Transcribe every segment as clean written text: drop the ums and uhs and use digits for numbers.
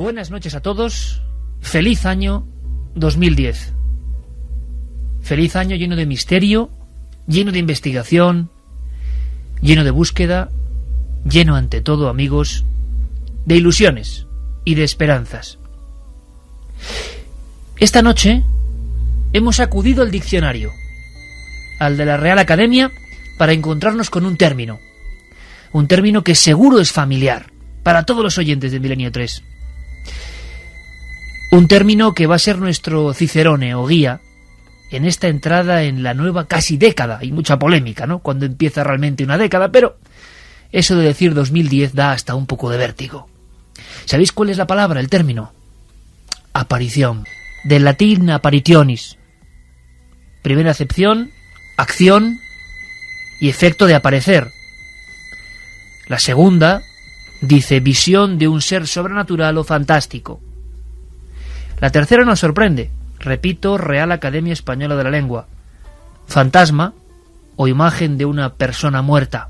Buenas noches a todos. Feliz año 2010. Feliz año lleno de misterio, lleno de investigación, lleno de búsqueda, lleno ante todo, amigos, de ilusiones y de esperanzas. Esta noche hemos acudido al diccionario, al de la Real Academia, para encontrarnos con un término que seguro es familiar para todos los oyentes de Milenio 3. Un término que va a ser nuestro cicerone o guía en esta entrada en la nueva casi década. Hay mucha polémica, ¿no?, cuando empieza realmente una década, pero eso de decir 2010 da hasta un poco de vértigo. ¿Sabéis cuál es la palabra, el término? Aparición. Del latín apparitionis. Primera acepción, acción y efecto de aparecer. La segunda dice visión de un ser sobrenatural o fantástico. La tercera nos sorprende. Repito, Real Academia Española de la Lengua. Fantasma o imagen de una persona muerta.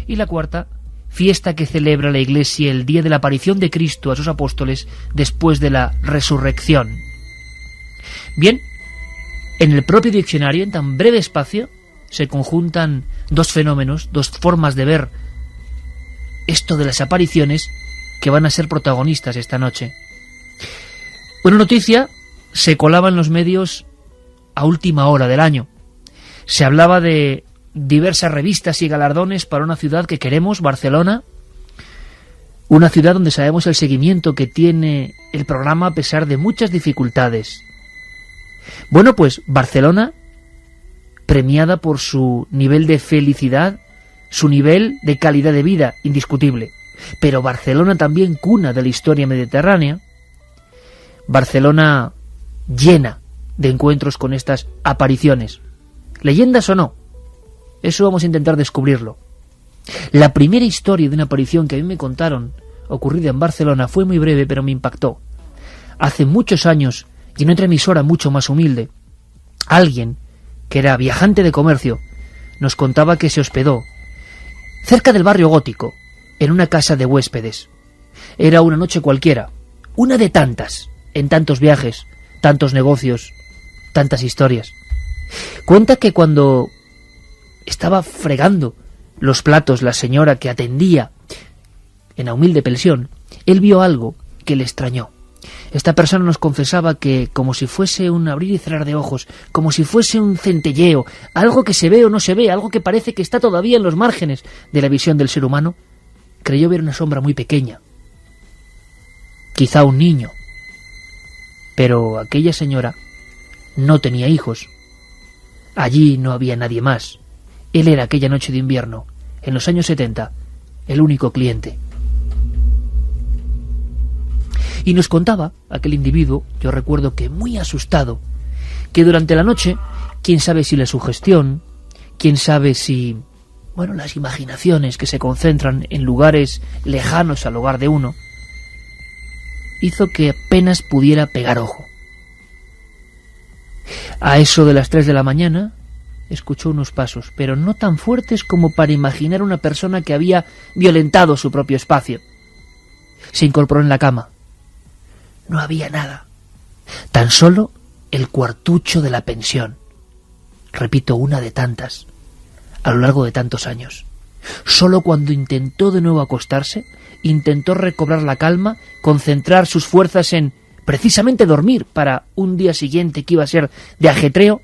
Y la cuarta, fiesta que celebra la Iglesia el día de la aparición de Cristo a sus apóstoles después de la resurrección. Bien, en el propio diccionario, en tan breve espacio, se conjuntan dos fenómenos, dos formas de ver esto de las apariciones que van a ser protagonistas esta noche. Una noticia se colaba en los medios a última hora del año. Se hablaba de diversas revistas y galardones para una ciudad que queremos, Barcelona, una ciudad donde sabemos el seguimiento que tiene el programa a pesar de muchas dificultades. Bueno, pues Barcelona, premiada por su nivel de felicidad, su nivel de calidad de vida indiscutible. Pero Barcelona también cuna de la historia mediterránea. Barcelona llena de encuentros con estas apariciones. ¿Leyendas o no? Eso vamos a intentar descubrirlo. La primera historia de una aparición que a mí me contaron, ocurrida en Barcelona, fue muy breve, pero me impactó. Hace muchos años, y en otra emisora mucho más humilde, alguien que era viajante de comercio nos contaba que se hospedó cerca del barrio gótico, en una casa de huéspedes. Era una noche cualquiera, una de tantas, en tantos viajes, tantos negocios, tantas historias. Cuenta que cuando estaba fregando los platos la señora que atendía en la humilde pensión, él vio algo que le extrañó. Esta persona nos confesaba que, como si fuese un abrir y cerrar de ojos, como si fuese un centelleo, algo que se ve o no se ve, algo que parece que está todavía en los márgenes de la visión del ser humano, creyó ver una sombra muy pequeña, quizá un niño. Pero aquella señora no tenía hijos. Allí no había nadie más. Él era aquella noche de invierno, en los años 70, el único cliente. Y nos contaba aquel individuo, yo recuerdo que muy asustado, que durante la noche, quién sabe si la sugestión, quién sabe si, bueno, las imaginaciones que se concentran en lugares lejanos al hogar de uno, hizo que apenas pudiera pegar ojo. A eso de las 3 de la mañana, escuchó unos pasos, pero no tan fuertes como para imaginar una persona que había violentado su propio espacio. Se incorporó en la cama. No había nada, tan solo el cuartucho de la pensión. Repito, una de tantas, a lo largo de tantos años. Solo cuando intentó de nuevo acostarse, intentó recobrar la calma, concentrar sus fuerzas en precisamente dormir para un día siguiente que iba a ser de ajetreo,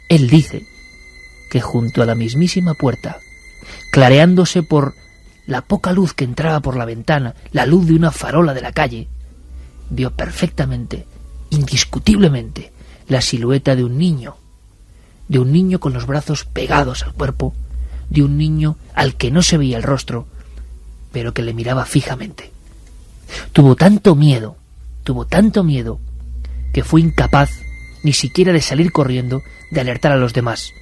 él dice que junto a la mismísima puerta, clareándose por la poca luz que entraba por la ventana, la luz de una farola de la calle, vio perfectamente, indiscutiblemente, la silueta de un niño con los brazos pegados al cuerpo, de un niño al que no se veía el rostro, pero que le miraba fijamente. Tuvo tanto miedo, que fue incapaz ni siquiera de salir corriendo, de alertar a los demás.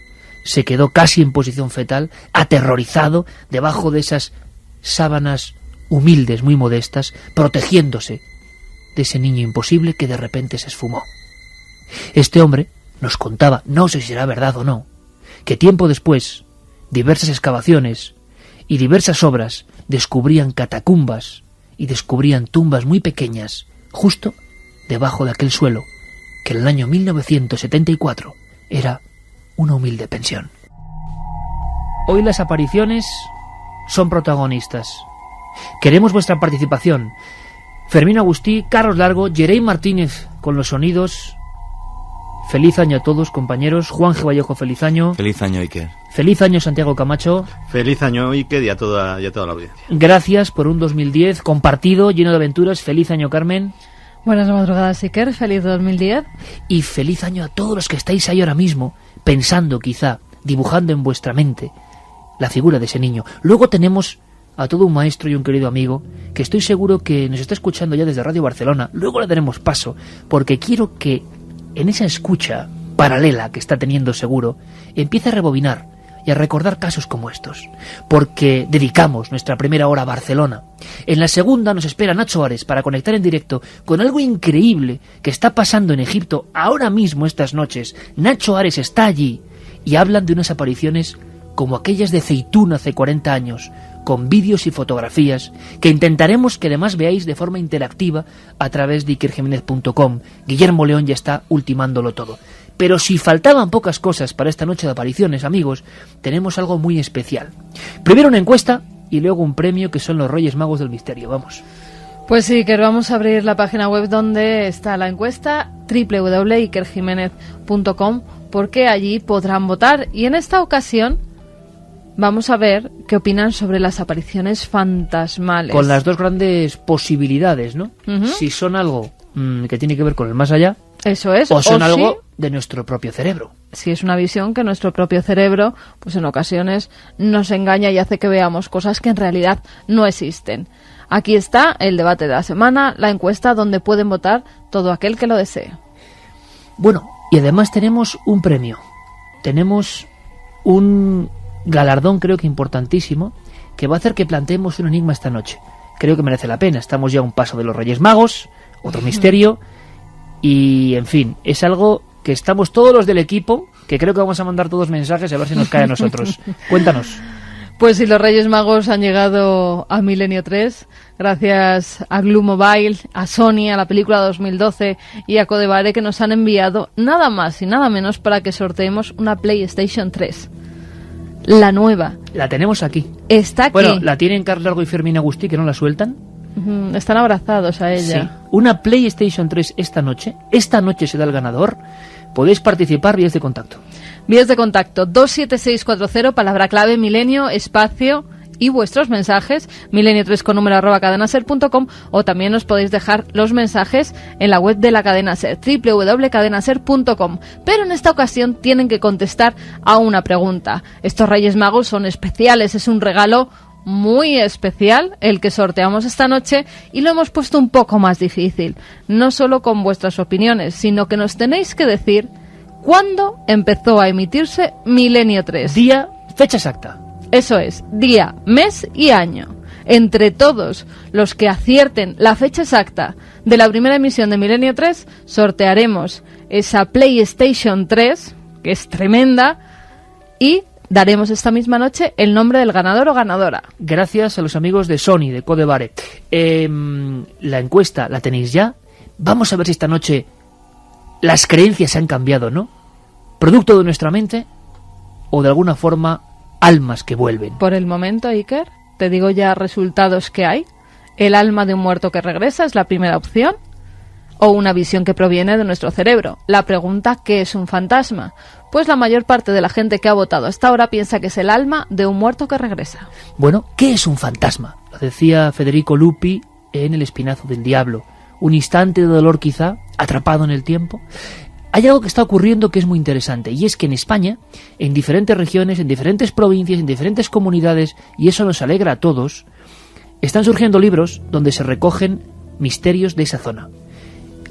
Se quedó casi en posición fetal, aterrorizado, debajo de esas sábanas humildes, muy modestas, protegiéndose de ese niño imposible que de repente se esfumó. Este hombre nos contaba, no sé si será verdad o no, que tiempo después, diversas excavaciones y diversas obras descubrían catacumbas y descubrían tumbas muy pequeñas justo debajo de aquel suelo que en el año 1974 era una humilde pensión. Hoy las apariciones son protagonistas. Queremos vuestra participación. Fermín Agustí, Carlos Largo, Jerey Martínez con los sonidos. Feliz año a todos, compañeros. Juan G. Vallejo, feliz año. Feliz año, Iker. Feliz año, Santiago Camacho. Feliz año, Iker, y a toda la audiencia. Gracias por un 2010 compartido, lleno de aventuras. Feliz año, Carmen. Buenas madrugadas, Iker. Feliz 2010. Y feliz año a todos los que estáis ahí ahora mismo, pensando quizá, dibujando en vuestra mente la figura de ese niño. Luego tenemos a todo un maestro y un querido amigo que estoy seguro que nos está escuchando ya desde Radio Barcelona. Luego le daremos paso, porque quiero que en esa escucha paralela que está teniendo seguro, empiece a rebobinar y a recordar casos como estos, porque dedicamos nuestra primera hora a Barcelona. En la segunda nos espera Nacho Ares para conectar en directo con algo increíble que está pasando en Egipto ahora mismo estas noches. Nacho Ares está allí y hablan de unas apariciones como aquellas de Zeitún hace 40 años, con vídeos y fotografías que intentaremos que además veáis de forma interactiva a través de ikerjimenez.com. Guillermo León ya está ultimándolo todo. Pero si faltaban pocas cosas para esta noche de apariciones, amigos, tenemos algo muy especial. Primero una encuesta y luego un premio que son los Reyes Magos del Misterio. Vamos. Pues sí, que vamos a abrir la página web donde está la encuesta, www.ikerjimenez.com, porque allí podrán votar. Y en esta ocasión vamos a ver qué opinan sobre las apariciones fantasmales. Con las dos grandes posibilidades, ¿no? Si son algo que tiene que ver con el más allá. Eso es. O son algo de nuestro propio cerebro. Si es una visión que nuestro propio cerebro, pues en ocasiones nos engaña y hace que veamos cosas que en realidad no existen. Aquí está el debate de la semana, la encuesta donde pueden votar todo aquel que lo desee. Bueno, y además tenemos un premio. Tenemos un galardón, creo que importantísimo, que va a hacer que planteemos un enigma esta noche. Creo que merece la pena. Estamos ya a un paso de los Reyes Magos, otro misterio, y en fin, es algo que estamos todos los del equipo, que creo que vamos a mandar todos mensajes a ver si nos cae a nosotros. Cuéntanos. Pues si los Reyes Magos han llegado a Milenio 3, gracias a Glue Mobile, a Sony, a la película 2012 y a Codevare, que nos han enviado nada más y nada menos para que sorteemos una PlayStation 3. La nueva. La tenemos aquí. Está aquí. Bueno, la tienen Carlos Largo y Fermín Agustí, que no la sueltan. Están abrazados a ella. Sí. Una PlayStation 3 esta noche. Esta noche se da el ganador. Podéis participar, vías de contacto. Vías de contacto 27640, palabra clave milenio, espacio y vuestros mensajes, milenio3 con número @cadenaser.com, o también os podéis dejar los mensajes en la web de la cadena Ser, www.cadenaser.com. Pero en esta ocasión tienen que contestar a una pregunta. Estos Reyes Magos son especiales, es un regalo muy especial el que sorteamos esta noche, y lo hemos puesto un poco más difícil, no solo con vuestras opiniones, sino que nos tenéis que decir cuándo empezó a emitirse Milenio 3. Día, fecha exacta. Eso es, día, mes y año. Entre todos los que acierten la fecha exacta de la primera emisión de Milenio 3, sortearemos esa PlayStation 3, que es tremenda, y daremos esta misma noche el nombre del ganador o ganadora. Gracias a los amigos de Sony, de Codevare. La encuesta la tenéis ya. Vamos a ver si esta noche las creencias se han cambiado, ¿no? Producto de nuestra mente o de alguna forma almas que vuelven. Por el momento, Iker, te digo ya resultados que hay. El alma de un muerto que regresa es la primera opción, o una visión que proviene de nuestro cerebro. La pregunta, ¿qué es un fantasma? Pues la mayor parte de la gente que ha votado hasta ahora piensa que es el alma de un muerto que regresa. Bueno, ¿qué es un fantasma? Lo decía Federico Lupi en El Espinazo del Diablo. Un instante de dolor quizá, atrapado en el tiempo. Hay algo que está ocurriendo que es muy interesante, y es que en España, en diferentes regiones, en diferentes provincias, en diferentes comunidades, y eso nos alegra a todos, están surgiendo libros donde se recogen misterios de esa zona.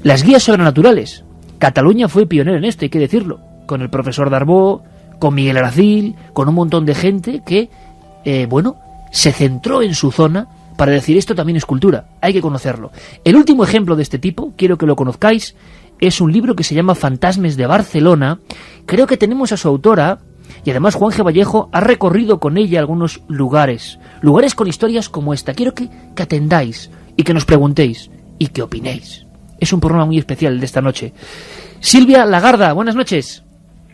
Las guías sobrenaturales. Cataluña fue pionera en esto, hay que decirlo, con el profesor Darbó, con Miguel Aracil, con un montón de gente que, se centró en su zona para decir esto también es cultura, hay que conocerlo. El último ejemplo de este tipo, quiero que lo conozcáis, es un libro que se llama Fantasmes de Barcelona. Creo que tenemos a su autora, Y además Juan G. Vallejo ha recorrido con ella algunos lugares con historias como esta. Quiero que atendáis y que nos preguntéis y que opinéis. Es un programa muy especial el de esta noche. Silvia Lagarda, buenas noches.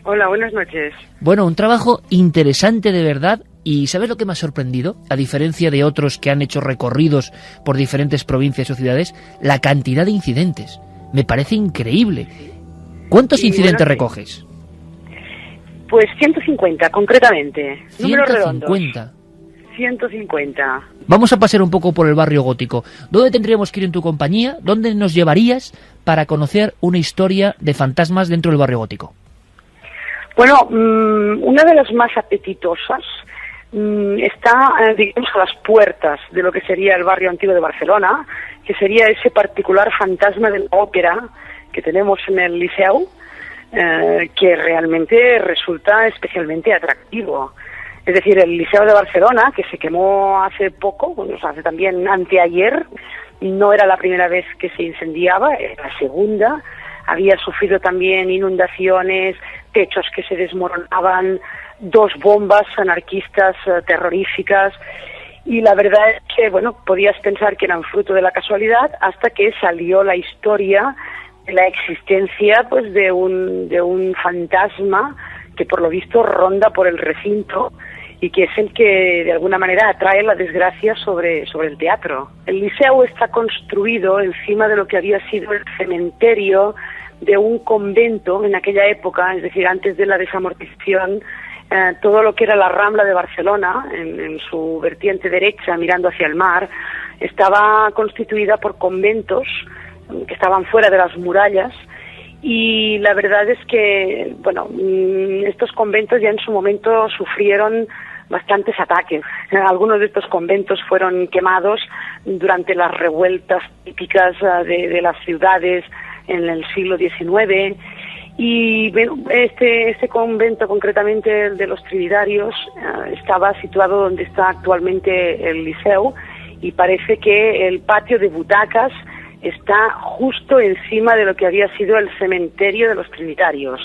Hola, buenas noches. Bueno, un trabajo interesante de verdad. ¿Y sabes lo que me ha sorprendido? A diferencia de otros que han hecho recorridos por diferentes provincias o ciudades, la cantidad de incidentes. Me parece increíble. ¿Cuántos incidentes recoges? Pues 150, concretamente. 150. 150. Vamos a pasar un poco por el barrio gótico. ¿Dónde tendríamos que ir en tu compañía? ¿Dónde nos llevarías para conocer una historia de fantasmas dentro del barrio gótico? Bueno, una de las más apetitosas está, digamos, a las puertas de lo que sería el barrio antiguo de Barcelona, que sería ese particular fantasma de la ópera que tenemos en el Liceu, que realmente resulta especialmente atractivo. Es decir, el Liceu de Barcelona, que se quemó hace poco, bueno, hace también anteayer, no era la primera vez que se incendiaba, era la segunda. Había sufrido también inundaciones, techos que se desmoronaban, 2 bombas anarquistas terroríficas, y la verdad es que, bueno, podías pensar que eran fruto de la casualidad hasta que salió la historia de la existencia, pues, de un fantasma que por lo visto ronda por el recinto y que es el que de alguna manera atrae la desgracia sobre el teatro. El Liceu está construido encima de lo que había sido el cementerio de un convento en aquella época, es decir, antes de la desamortización. Todo lo que era la Rambla de Barcelona, en su vertiente derecha, mirando hacia el mar, estaba constituida por conventos que estaban fuera de las murallas, y la verdad es que, bueno, estos conventos ya en su momento sufrieron bastantes ataques. Algunos de estos conventos fueron quemados durante las revueltas típicas de las ciudades en el siglo XIX. Y bueno, este convento, concretamente el de los Trinitarios, estaba situado donde está actualmente el Liceu, y parece que el patio de butacas está justo encima de lo que había sido el cementerio de los Trinitarios,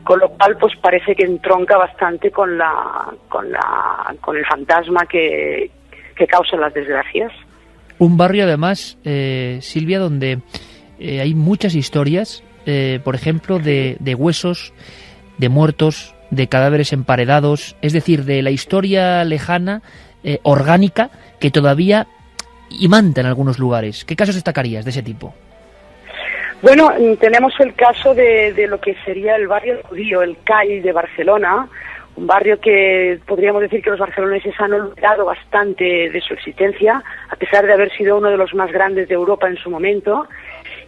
con lo cual pues parece que entronca bastante con el fantasma que causa las desgracias. Un barrio además, Silvia, donde hay muchas historias, por ejemplo, de huesos, de muertos, de cadáveres emparedados, es decir, de la historia lejana, orgánica, que todavía imanta en algunos lugares. ¿Qué casos destacarías de ese tipo? Bueno, tenemos el caso de lo que sería el barrio judío, el Call de Barcelona, un barrio que podríamos decir que los barceloneses han olvidado bastante de su existencia, a pesar de haber sido uno de los más grandes de Europa en su momento.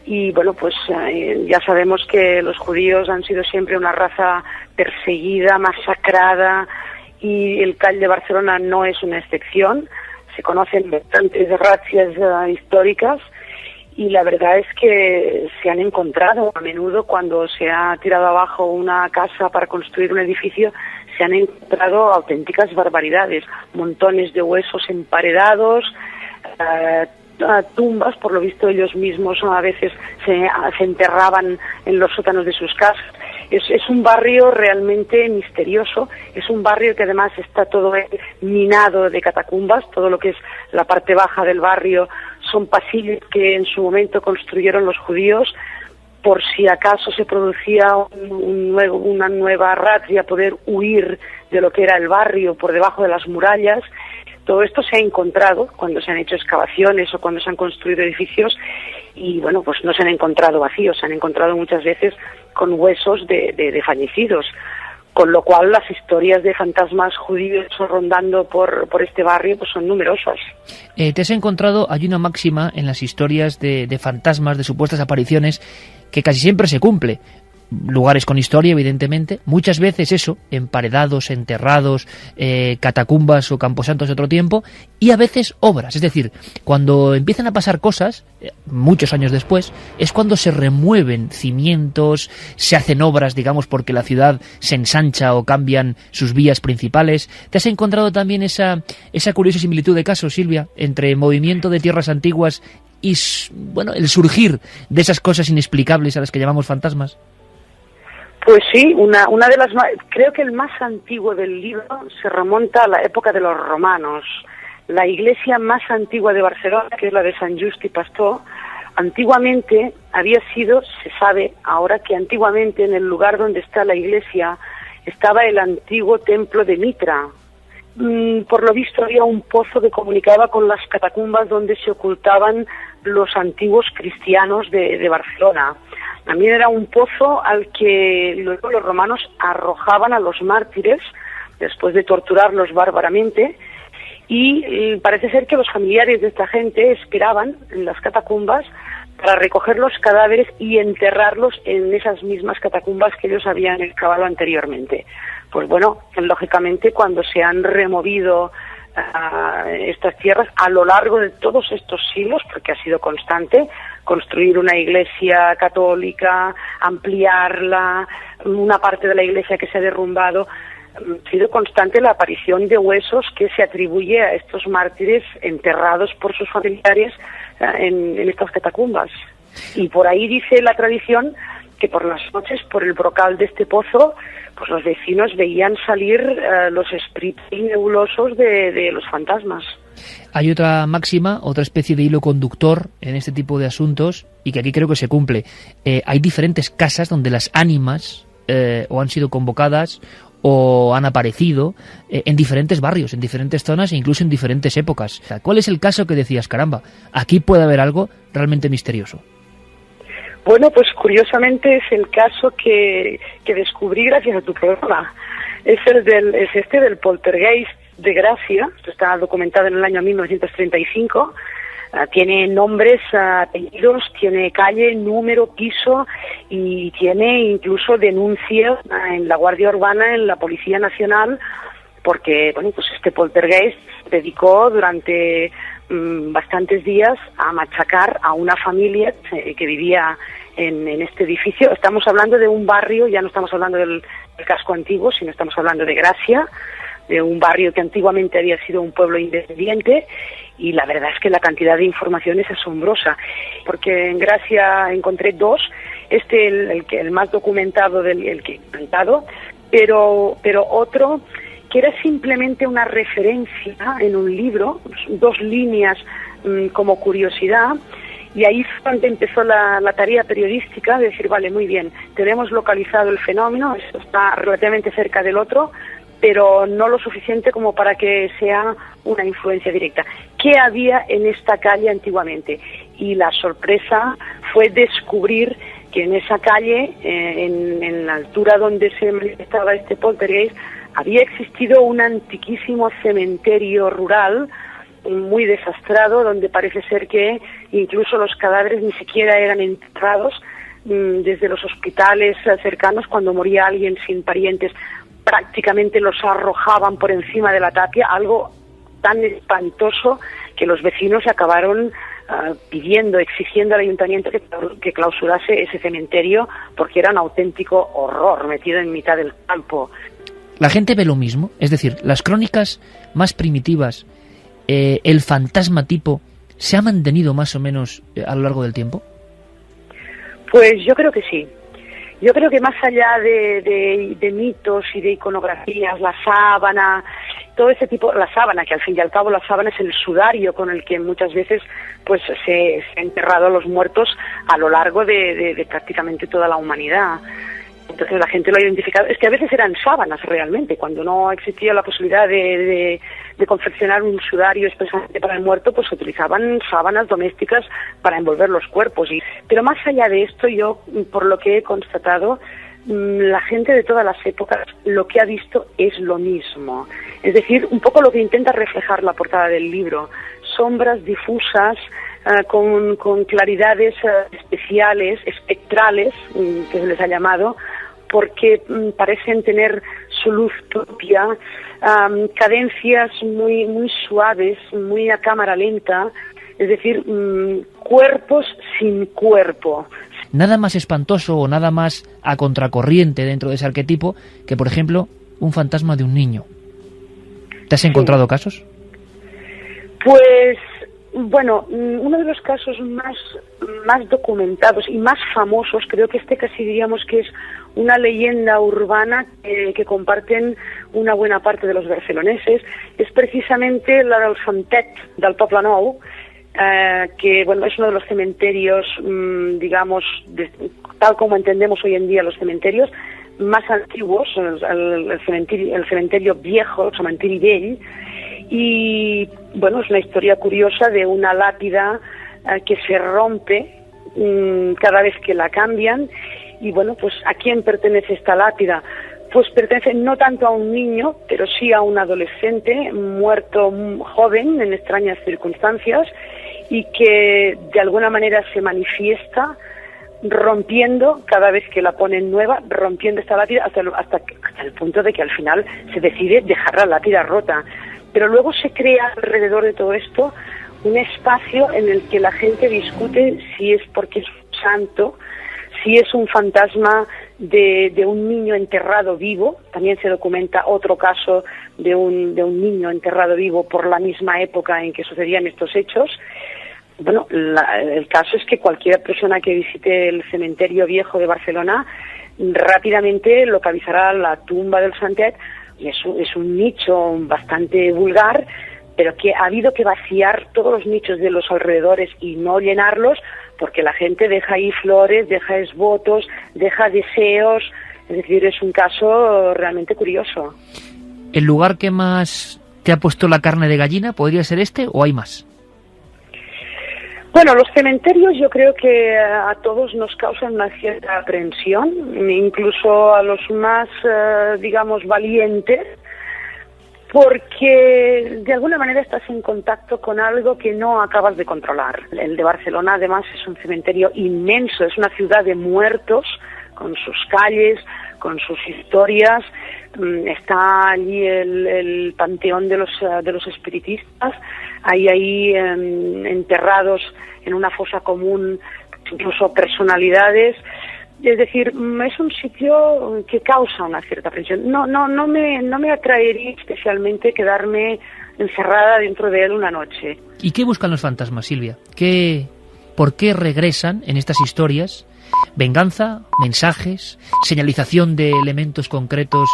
Y bueno, pues ya sabemos que los judíos han sido siempre una raza perseguida, masacrada, y el Call de Barcelona no es una excepción. Se conocen bastantes razzias históricas, y la verdad es que se han encontrado a menudo, cuando se ha tirado abajo una casa para construir un edificio, se han encontrado auténticas barbaridades, montones de huesos emparedados, tumbas. Por lo visto ellos mismos a veces se enterraban en los sótanos de sus casas. Es un barrio realmente misterioso, es un barrio que además está todo minado de catacumbas. Todo lo que es la parte baja del barrio son pasillos que en su momento construyeron los judíos, por si acaso se producía una nueva razzia, poder huir de lo que era el barrio por debajo de las murallas. Todo esto se ha encontrado cuando se han hecho excavaciones o cuando se han construido edificios, y bueno, pues no se han encontrado vacíos, se han encontrado muchas veces con huesos de fallecidos, con lo cual las historias de fantasmas judíos rondando por este barrio pues son numerosas. Te has encontrado, hay una máxima en las historias de fantasmas, de supuestas apariciones, que casi siempre se cumple. Lugares con historia, evidentemente, muchas veces eso, emparedados, enterrados, catacumbas o camposantos de otro tiempo, y a veces obras. Es decir, cuando empiezan a pasar cosas, muchos años después, es cuando se remueven cimientos, se hacen obras, digamos, porque la ciudad se ensancha o cambian sus vías principales. ¿Te has encontrado también esa curiosa similitud de casos, Silvia, entre movimiento de tierras antiguas y, bueno, el surgir de esas cosas inexplicables a las que llamamos fantasmas? Pues sí, una de las creo que el más antiguo del libro se remonta a la época de los romanos. La iglesia más antigua de Barcelona, que es la de Sant Just i Pastor, antiguamente había sido, se sabe ahora que antiguamente en el lugar donde está la iglesia estaba el antiguo templo de Mitra. Por lo visto había un pozo que comunicaba con las catacumbas donde se ocultaban los antiguos cristianos de Barcelona. También era un pozo al que luego los romanos arrojaban a los mártires después de torturarlos bárbaramente, y parece ser que los familiares de esta gente esperaban en las catacumbas para recoger los cadáveres y enterrarlos en esas mismas catacumbas que ellos habían excavado anteriormente. Pues bueno, lógicamente cuando se han removido estas tierras a lo largo de todos estos siglos, porque ha sido constante, construir una iglesia católica, ampliarla, una parte de la iglesia que se ha derrumbado, ha sido constante la aparición de huesos que se atribuye a estos mártires enterrados por sus familiares en estas catacumbas. Y por ahí dice la tradición que por las noches, por el brocal de este pozo, pues los vecinos veían salir los espíritus nebulosos de los fantasmas. Hay otra máxima, otra especie de hilo conductor en este tipo de asuntos, y que aquí creo que se cumple. Hay diferentes casas donde las ánimas o han sido convocadas o han aparecido en diferentes barrios, en diferentes zonas e incluso en diferentes épocas. O sea, ¿cuál es el caso que decías, caramba, aquí puede haber algo realmente misterioso? Bueno, pues curiosamente es el caso que descubrí gracias a tu programa. Es este del poltergeist de Gracia. Esto está documentado en el año 1935. Tiene nombres, apellidos, tiene calle, número, piso, y tiene incluso denuncia en la Guardia Urbana, en la Policía Nacional, porque bueno, pues este poltergeist se dedicó durante bastantes días a machacar a una familia que vivía en este edificio. Estamos hablando de un barrio, ya no estamos hablando del casco antiguo, sino estamos hablando de Gracia, de un barrio que antiguamente había sido un pueblo independiente, y la verdad es que la cantidad de información es asombrosa, porque en Gracia encontré dos, el más documentado, el que he inventado, pero otro que era simplemente una referencia en un libro, 2 líneas como curiosidad, y ahí fue donde empezó la tarea periodística de decir, vale, muy bien, tenemos localizado el fenómeno, esto está relativamente cerca del otro, pero no lo suficiente como para que sea una influencia directa. ¿Qué había en esta calle antiguamente? Y la sorpresa fue descubrir que en esa calle, en la altura donde se manifestaba este poltergeist, había existido un antiquísimo cementerio rural muy desastrado, donde parece ser que incluso los cadáveres ni siquiera eran enterrados. Desde los hospitales cercanos, cuando moría alguien sin parientes, prácticamente los arrojaban por encima de la tapia, algo tan espantoso que los vecinos acabaron exigiendo al ayuntamiento que clausurase ese cementerio, porque era un auténtico horror metido en mitad del campo. ¿La gente ve lo mismo? Es decir, las crónicas más primitivas, el fantasma tipo, ¿se ha mantenido más o menos a lo largo del tiempo? Pues yo creo que sí. Yo creo que más allá de mitos y de iconografías, la sábana, todo ese tipo, la sábana, que al fin y al cabo la sábana es el sudario con el que muchas veces pues se ha enterrado a los muertos a lo largo de prácticamente toda la humanidad. Entonces la gente lo ha identificado. Es que a veces eran sábanas realmente, cuando no existía la posibilidad de confeccionar un sudario expresamente para el muerto, pues se utilizaban sábanas domésticas para envolver los cuerpos. Pero más allá de esto, yo, por lo que he constatado, la gente de todas las épocas lo que ha visto es lo mismo. Es decir, un poco lo que intenta reflejar la portada del libro: sombras difusas, con claridades especiales, espectrales, que se les ha llamado, porque parecen tener su luz propia, cadencias muy, muy suaves, muy a cámara lenta, es decir, cuerpos sin cuerpo. Nada más espantoso o nada más a contracorriente dentro de ese arquetipo que, por ejemplo, un fantasma de un niño. ¿Te has encontrado casos? Pues Bueno, uno de los casos más documentados y más famosos, creo que casi diríamos que es una leyenda urbana que comparten una buena parte de los barceloneses, es precisamente la del Santet del Poble Nou, que bueno, es uno de los cementerios, digamos, tal como entendemos hoy en día los cementerios, más antiguos, el cementerio viejo, el cementerio vell, y bueno, es una historia curiosa de una lápida que se rompe cada vez que la cambian. Y bueno, pues ¿a quién pertenece esta lápida? Pues pertenece no tanto a un niño, pero sí a un adolescente muerto joven en extrañas circunstancias y que de alguna manera se manifiesta rompiendo cada vez que la ponen nueva, rompiendo esta lápida hasta el punto de que al final se decide dejar la lápida rota. Pero luego se crea alrededor de todo esto un espacio en el que la gente discute si es porque es un santo, si es un fantasma de un niño enterrado vivo. También se documenta otro caso de un niño enterrado vivo por la misma época en que sucedían estos hechos. Bueno, el caso es que cualquier persona que visite el cementerio viejo de Barcelona rápidamente localizará la tumba del Santet. Es un nicho bastante vulgar, pero que ha habido que vaciar todos los nichos de los alrededores y no llenarlos, porque la gente deja ahí flores, deja esbotos, deja deseos. Es decir, es un caso realmente curioso. ¿El lugar que más te ha puesto la carne de gallina podría ser este o hay más? Bueno, los cementerios yo creo que a todos nos causan una cierta aprensión, incluso a los más, digamos, valientes, porque de alguna manera estás en contacto con algo que no acabas de controlar. El de Barcelona, además, es un cementerio inmenso, es una ciudad de muertos, con sus calles, con sus historias. Está allí el panteón de los espiritistas, hay ahí enterrados en una fosa común incluso personalidades. Es decir, es un sitio que causa una cierta aprensión. No me atraería especialmente quedarme encerrada dentro de él una noche. ¿Y qué buscan los fantasmas, Silvia? ¿Por qué regresan en estas historias? ¿Venganza? ¿Mensajes? ¿Señalización de elementos concretos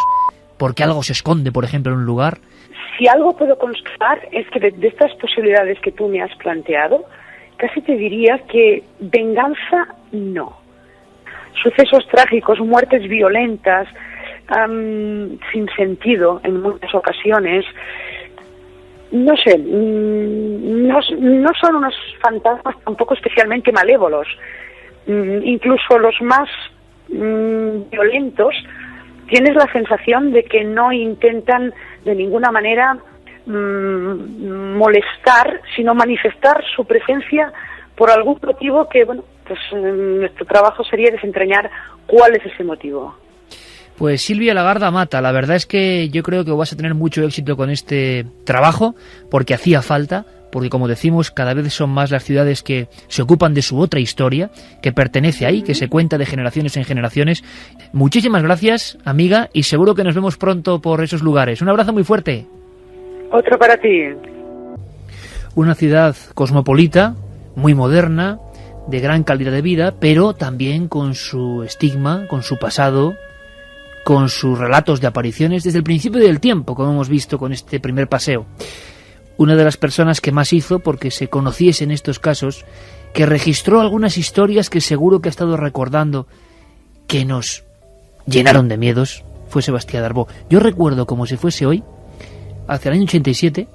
porque algo se esconde, por ejemplo, en un lugar? Si algo puedo constatar es que de estas posibilidades que tú me has planteado, casi te diría que venganza no. Sucesos trágicos, muertes violentas, sin sentido en muchas ocasiones, no sé, no son unos fantasmas tampoco especialmente malévolos. Incluso los más violentos, tienes la sensación de que no intentan de ninguna manera molestar, sino manifestar su presencia por algún motivo que, bueno, pues nuestro trabajo sería desentrañar cuál es ese motivo. Pues Silvia Lagarda Mata, la verdad es que yo creo que vas a tener mucho éxito con este trabajo, porque hacía falta, porque como decimos, cada vez son más las ciudades que se ocupan de su otra historia, que pertenece ahí, que se cuenta de generaciones en generaciones. Muchísimas gracias, amiga, y seguro que nos vemos pronto por esos lugares. Un abrazo muy fuerte. Otro para ti. Una ciudad cosmopolita, muy moderna, de gran calidad de vida, pero también con su estigma, con su pasado, con sus relatos de apariciones desde el principio del tiempo, como hemos visto con este primer paseo. Una de las personas que más hizo porque se conociesen estos casos, que registró algunas historias que seguro que ha estado recordando, que nos llenaron de miedos, fue Sebastián Darbó. Yo recuerdo como si fuese hoy, hacia el año 87,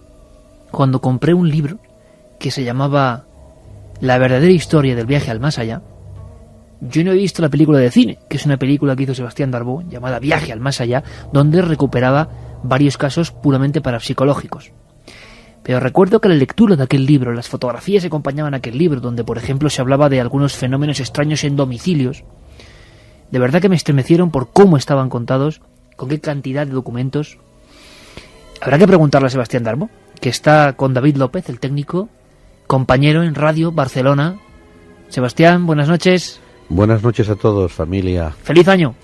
cuando compré un libro que se llamaba La verdadera historia del viaje al más allá. Yo no he visto la película de cine, que es una película que hizo Sebastián Darbó, llamada Viaje al más allá, donde recuperaba varios casos puramente parapsicológicos. Pero recuerdo que la lectura de aquel libro, las fotografías que acompañaban a aquel libro, donde por ejemplo se hablaba de algunos fenómenos extraños en domicilios, de verdad que me estremecieron por cómo estaban contados, con qué cantidad de documentos. Habrá que preguntarle a Sebastián Darbó, que está con David López, el técnico, compañero en Radio Barcelona. Sebastián, buenas noches. Buenas noches a todos, familia. ¡Feliz año!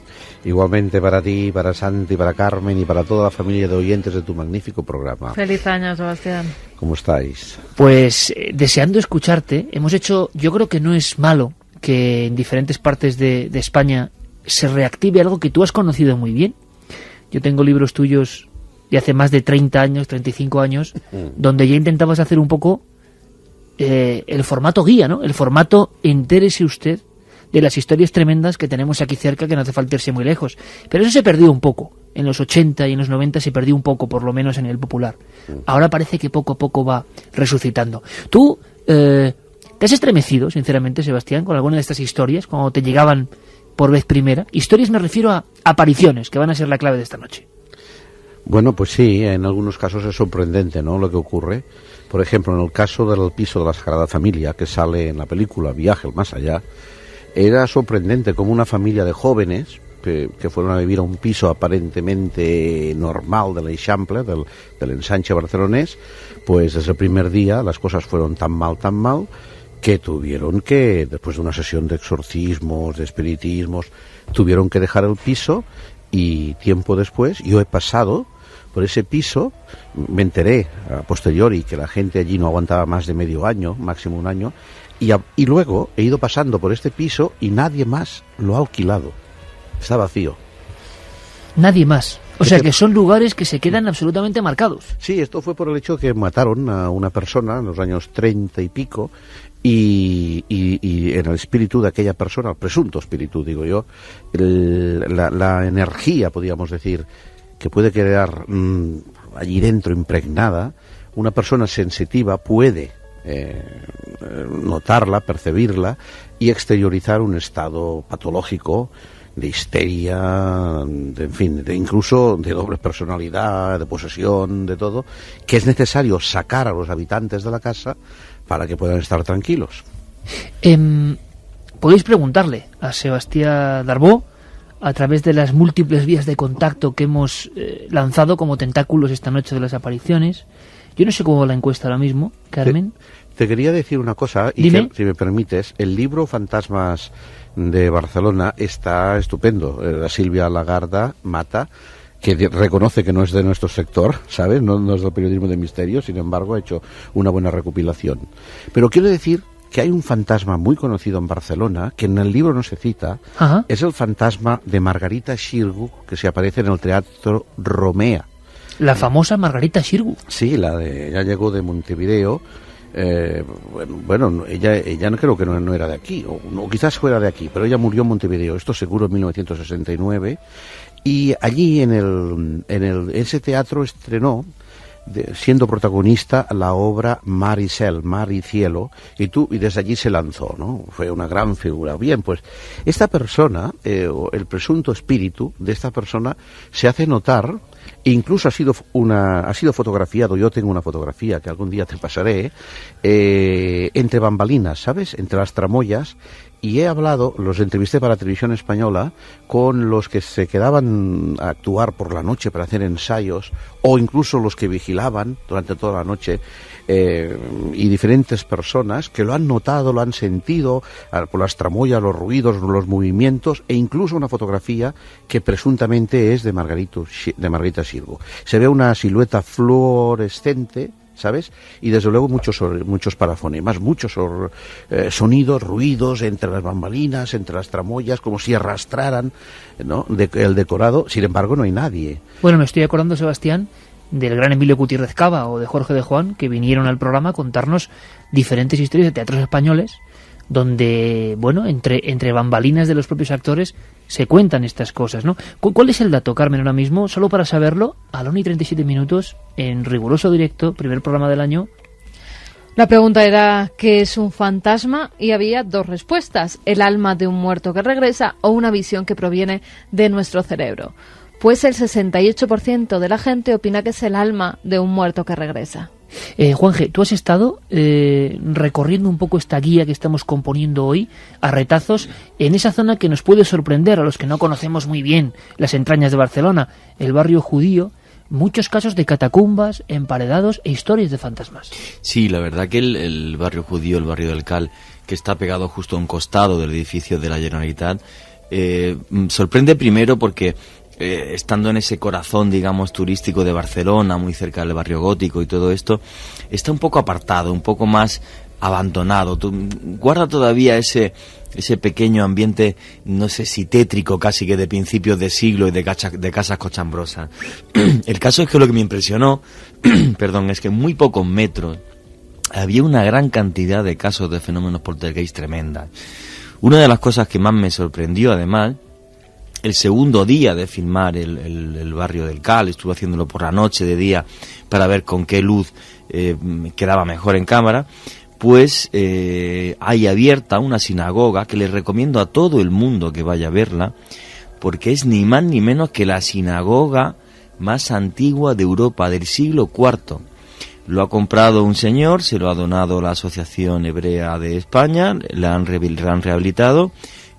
Igualmente para ti, para Santi, para Carmen y para toda la familia de oyentes de tu magnífico programa. Feliz año, Sebastián. ¿Cómo estáis? Pues deseando escucharte, hemos hecho, yo creo que no es malo que en diferentes partes de España se reactive algo que tú has conocido muy bien. Yo tengo libros tuyos de hace más de 30 años, 35 años, donde ya intentabas hacer un poco el formato guía, ¿no? El formato entérese usted de las historias tremendas que tenemos aquí cerca, que no hace falta irse muy lejos. Pero eso se perdió un poco. En los 80 y en los 90 se perdió un poco, por lo menos en el popular. Ahora parece que poco a poco va resucitando. ¿Tú te has estremecido, sinceramente, Sebastián, con alguna de estas historias, cuando te llegaban por vez primera? Historias me refiero a apariciones, que van a ser la clave de esta noche. Bueno, pues sí, en algunos casos es sorprendente, ¿no?, lo que ocurre. Por ejemplo, en el caso del piso de la Sagrada Familia, que sale en la película Viaje al Más Allá, era sorprendente como una familia de jóvenes que fueron a vivir a un piso aparentemente normal de l'Eixample, del ensanche barcelonés, pues desde el primer día las cosas fueron tan mal, que tuvieron que, después de una sesión de exorcismos, de espiritismos, tuvieron que dejar el piso. Y tiempo después yo he pasado por ese piso, me enteré a posteriori que la gente allí no aguantaba más de medio año, máximo un año, y luego he ido pasando por este piso y nadie más lo ha alquilado. Está vacío. Nadie más. O sea que son lugares que se quedan absolutamente marcados. Sí, esto fue por el hecho que mataron a una persona en los años 30 y pico, y en el espíritu de aquella persona, el presunto espíritu, digo yo, la energía, podríamos decir, que puede quedar allí dentro impregnada, una persona sensitiva puede notarla, percibirla y exteriorizar un estado patológico de histeria, en fin, incluso de doble personalidad, de posesión, de todo, que es necesario sacar a los habitantes de la casa para que puedan estar tranquilos. Podéis preguntarle a Sebastián Darbó a través de las múltiples vías de contacto que hemos lanzado como tentáculos esta noche de las apariciones. Yo no sé cómo va la encuesta ahora mismo, Carmen. Te quería decir una cosa, y que, si me permites, el libro Fantasmas de Barcelona está estupendo. La Silvia Lagarda Mata, que reconoce que no es de nuestro sector, ¿sabes? No es del periodismo de misterio, sin embargo ha hecho una buena recopilación. Pero quiero decir que hay un fantasma muy conocido en Barcelona, que en el libro no se cita. Ajá. Es el fantasma de Margarita Xirgu, que se aparece en el Teatro Romea. La famosa Margarita Xirgu. Sí, ella llegó de Montevideo. Bueno, ella no creo que no era de aquí, o quizás fuera de aquí, pero ella murió en Montevideo, esto seguro en 1969, y allí en ese teatro estrenó, siendo protagonista, la obra Mar y Cel, Mar y Cielo, y desde allí se lanzó, ¿no? Fue una gran figura. Bien, pues esta persona, el presunto espíritu de esta persona se hace notar. Incluso ha sido fotografiado, yo tengo una fotografía que algún día te pasaré, entre bambalinas, ¿sabes? Entre las tramoyas, y los entrevisté para Televisión Española, con los que se quedaban a actuar por la noche para hacer ensayos, o incluso los que vigilaban durante toda la noche, y diferentes personas que lo han notado, lo han sentido, por las tramoyas, los ruidos, los movimientos, e incluso una fotografía que presuntamente es de Margarita Xirgu. Se ve una silueta fluorescente, ¿sabes? Y desde luego muchos parafonemas, muchos sonidos, ruidos entre las bambalinas, entre las tramoyas, como si arrastraran, ¿no?, el decorado. Sin embargo, no hay nadie. Bueno, me estoy acordando, Sebastián, del gran Emilio Gutiérrez Cava o de Jorge de Juan, que vinieron al programa a contarnos diferentes historias de teatros españoles, donde, bueno, entre bambalinas de los propios actores se cuentan estas cosas, ¿no? ¿Cuál es el dato, Carmen, ahora mismo? Solo para saberlo, a la 1:37, en riguroso directo, primer programa del año. La pregunta era ¿qué es un fantasma? Y había dos respuestas: el alma de un muerto que regresa o una visión que proviene de nuestro cerebro. Pues el 68% de la gente opina que es el alma de un muerto que regresa. Juanje, tú has estado recorriendo un poco esta guía que estamos componiendo hoy a retazos en esa zona que nos puede sorprender a los que no conocemos muy bien las entrañas de Barcelona, el barrio judío. Muchos casos de catacumbas, emparedados e historias de fantasmas. Sí, la verdad que el barrio judío, el barrio del Cal, que está pegado justo a un costado del edificio de la Generalitat, sorprende primero porque estando en ese corazón, digamos, turístico de Barcelona, muy cerca del barrio gótico y todo esto, está un poco apartado, un poco más abandonado. Guarda todavía ese pequeño ambiente, no sé si tétrico casi, que de principios de siglo y de casas cochambrosas. El caso es que lo que me impresionó, perdón, es que en muy pocos metros había una gran cantidad de casos de fenómenos poltergeist tremendas. Una de las cosas que más me sorprendió, además, el segundo día de filmar el barrio del Cal, estuve haciéndolo por la noche, de día, para ver con qué luz quedaba mejor en cámara, pues hay abierta una sinagoga que les recomiendo a todo el mundo que vaya a verla, porque es ni más ni menos que la sinagoga más antigua de Europa, del siglo IV. Lo ha comprado un señor, se lo ha donado la Asociación Hebrea de España, la han rehabilitado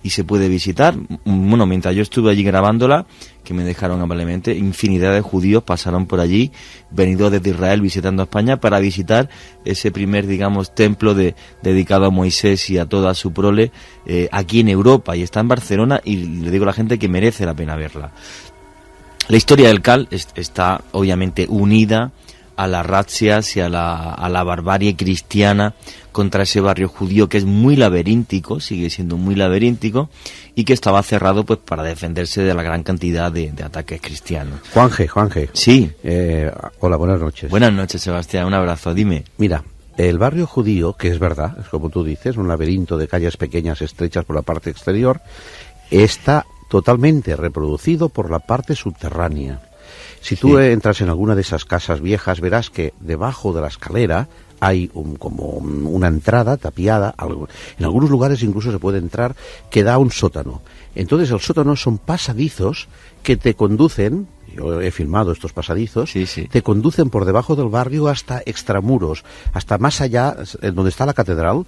y se puede visitar. Bueno, mientras yo estuve allí grabándola, que me dejaron amablemente, infinidad de judíos pasaron por allí, venidos desde Israel visitando España, para visitar ese primer, digamos, templo dedicado a Moisés y a toda su prole aquí en Europa, y está en Barcelona, y le digo a la gente que merece la pena verla. La historia del Cal está obviamente unida a las razzias y a la barbarie cristiana contra ese barrio judío, que es muy laberíntico, sigue siendo muy laberíntico, y que estaba cerrado pues para defenderse de la gran cantidad de ataques cristianos. Juanje. Sí. Hola, buenas noches. Buenas noches, Sebastián, un abrazo, dime. Mira, el barrio judío, que es verdad, es como tú dices, un laberinto de calles pequeñas estrechas por la parte exterior, está totalmente reproducido por la parte subterránea. Si tú entras en alguna de esas casas viejas, verás que debajo de la escalera hay como una entrada tapiada. En algunos lugares incluso se puede entrar, que da a un sótano. Entonces el sótano son pasadizos que te conducen, yo he filmado estos pasadizos, te conducen por debajo del barrio hasta extramuros, hasta más allá, donde está la catedral.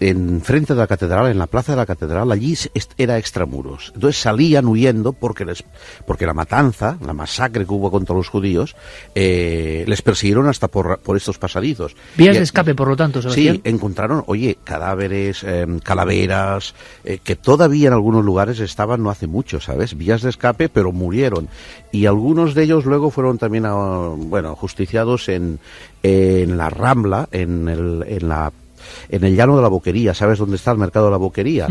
En frente de la catedral, en la plaza de la catedral, allí era extramuros. Entonces salían huyendo porque la matanza, la masacre que hubo contra los judíos, les persiguieron hasta por estos pasadizos. Vías de escape, por lo tanto, Sebastián. Sí, encontraron, cadáveres, calaveras, que todavía en algunos lugares estaban no hace mucho, ¿sabes? Vías de escape, pero murieron. Y algunos de ellos luego fueron también, justiciados en la Rambla, en el llano de la Boquería. ¿Sabes dónde está el mercado de la Boquería?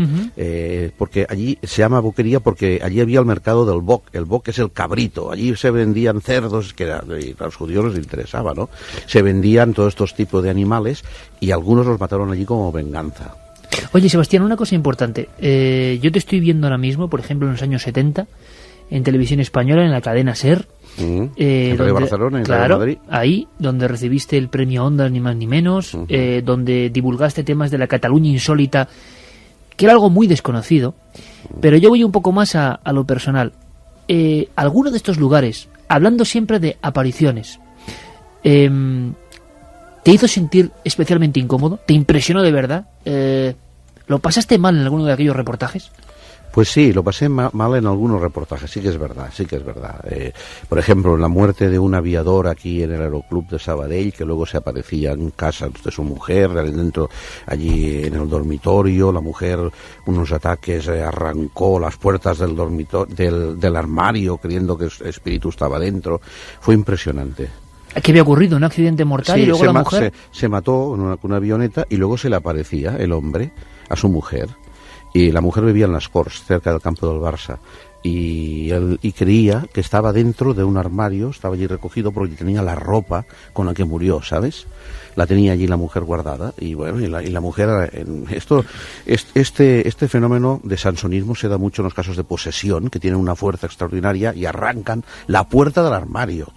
Porque allí se llama Boquería porque allí había el mercado del Boc. El Boc es el cabrito. Allí se vendían cerdos, que a los judíos les interesaba, ¿no? Se vendían todos estos tipos de animales y algunos los mataron allí como venganza. Oye, Sebastián, una cosa importante. Yo te estoy viendo ahora mismo, por ejemplo, en los años 70, en televisión española, en la cadena SER. Donde, Barcelona, claro, Madrid. Ahí, donde recibiste el premio Ondas, ni más ni menos, donde divulgaste temas de la Cataluña insólita, que era algo muy desconocido. Pero yo voy un poco más a lo personal. Alguno de estos lugares, hablando siempre de apariciones, ¿te hizo sentir especialmente incómodo? ¿Te impresionó de verdad? ¿Lo pasaste mal en alguno de aquellos reportajes? Pues sí, lo pasé mal en algunos reportajes, sí que es verdad. Por ejemplo, la muerte de un aviador aquí en el Aeroclub de Sabadell, que luego se aparecía en casa de su mujer, dentro, allí en el dormitorio, la mujer, unos ataques, arrancó las puertas del dormitorio, del armario, creyendo que el espíritu estaba dentro. Fue impresionante. ¿Qué había ocurrido? ¿Un accidente mortal? Sí, y luego la mujer se mató con una avioneta y luego se le aparecía el hombre a su mujer. Y la mujer vivía en Las Corts, cerca del campo del Barça, y creía que estaba dentro de un armario, estaba allí recogido porque tenía la ropa con la que murió, ¿sabes? La tenía allí la mujer guardada, y bueno, y la mujer... Este fenómeno de sansonismo se da mucho en los casos de posesión, que tienen una fuerza extraordinaria y arrancan la puerta del armario.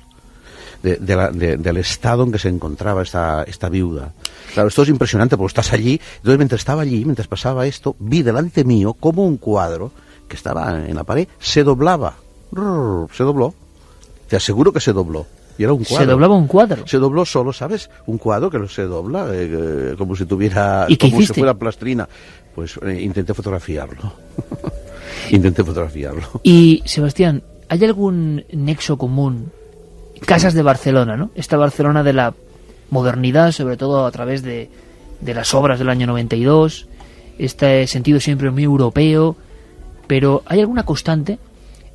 Del estado en que se encontraba esta viuda. Claro, esto es impresionante porque estás allí. Entonces, mientras estaba allí, mientras pasaba esto, vi delante mío como un cuadro que estaba en la pared se doblaba. Se dobló. Te aseguro que se dobló. Y era un cuadro. ¿Se doblaba un cuadro? Se dobló solo, ¿sabes? Un cuadro que se dobla como si tuviera... ¿Y qué como hiciste? si fuera plastrina. Pues intenté fotografiarlo. Y, Sebastián, ¿hay algún nexo común? Casas de Barcelona, ¿no? Esta Barcelona de la modernidad, sobre todo a través de las obras del año 92, este sentido siempre muy europeo, pero ¿hay alguna constante?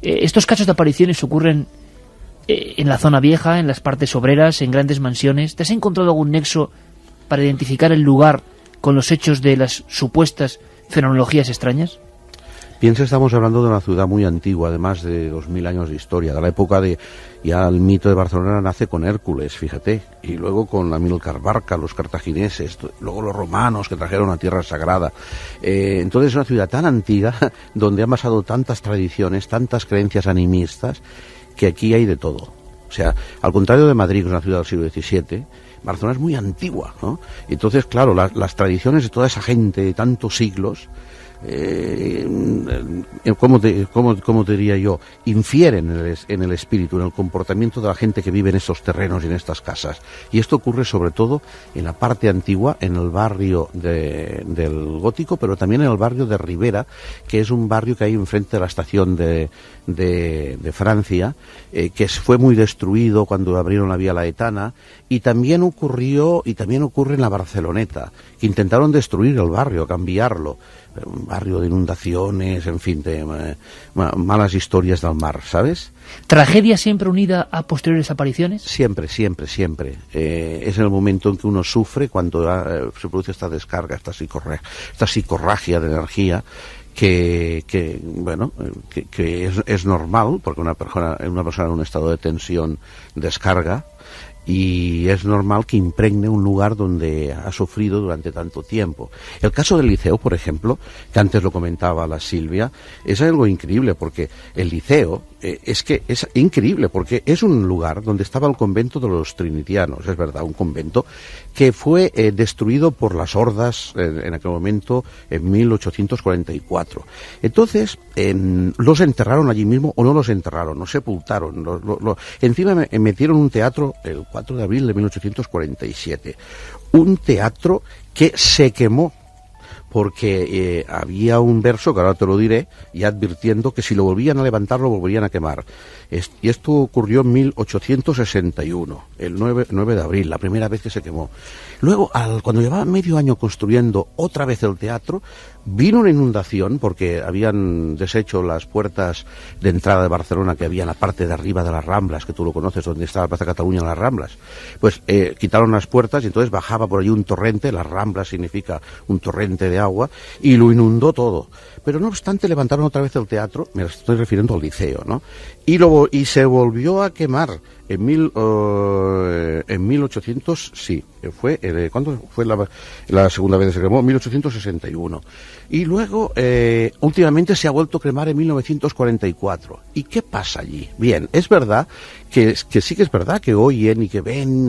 Estos casos de apariciones ocurren en la zona vieja, en las partes obreras, en grandes mansiones. ¿Te has encontrado algún nexo para identificar el lugar con los hechos de las supuestas fenomenologías extrañas? Piensa, estamos hablando de una ciudad muy antigua, de más de 2000 años de historia, de la época de, ya el mito de Barcelona nace con Hércules, fíjate, y luego con Amílcar Barca, los cartagineses, luego los romanos que trajeron a tierra sagrada. Entonces es una ciudad tan antigua, donde han basado tantas tradiciones, tantas creencias animistas, que aquí hay de todo. O sea, al contrario de Madrid, que es una ciudad del siglo XVII, Barcelona es muy antigua, ¿no? Entonces, claro, las tradiciones de toda esa gente de tantos siglos, ¿cómo te diría yo? Infieren en el espíritu, en el comportamiento de la gente que vive en estos terrenos y en estas casas. Y esto ocurre sobre todo en la parte antigua, en el barrio del Gótico, pero también en el barrio de Ribera, que es un barrio que hay enfrente de la estación de Francia, que fue muy destruido cuando abrieron la vía Laetana, y también ocurre en la Barceloneta, que intentaron destruir el barrio, cambiarlo. Un barrio de inundaciones, en fin, de malas historias del mar, ¿sabes? ¿Tragedia siempre unida a posteriores apariciones? Siempre, siempre, siempre. Es el momento en que uno sufre cuando se produce esta descarga, esta psicorragia de energía, que es normal, porque una persona en un estado de tensión descarga, y es normal que impregne un lugar donde ha sufrido durante tanto tiempo. El caso del Liceo, por ejemplo, que antes lo comentaba la Silvia, es algo increíble, porque el Liceo es increíble, porque es un lugar donde estaba el convento de los trinitianos, es verdad, un convento que fue destruido por las hordas en aquel momento, en 1844. Entonces, los enterraron allí mismo, o no los enterraron, los sepultaron. Encima metieron un teatro el 4 de abril de 1847. Un teatro que se quemó, porque había un verso, que ahora te lo diré, ya advirtiendo que si lo volvían a levantar, lo volverían a quemar. Y esto ocurrió en 1861, el 9 de abril, la primera vez que se quemó. Luego, cuando llevaba medio año construyendo otra vez el teatro, vino una inundación, porque habían deshecho las puertas de entrada de Barcelona que había en la parte de arriba de las Ramblas, que tú lo conoces, donde está la Plaza Cataluña en las Ramblas. Pues quitaron las puertas y entonces bajaba por allí un torrente, las Ramblas significa un torrente de agua, y lo inundó todo. Pero no obstante levantaron otra vez el teatro, me estoy refiriendo al Liceo, ¿no? Y se volvió a quemar en 1800, sí, ¿cuándo fue la segunda vez que se quemó? 1861. Y luego, últimamente se ha vuelto a quemar en 1944. ¿Y qué pasa allí? Bien, es verdad que sí que es verdad que oyen y que ven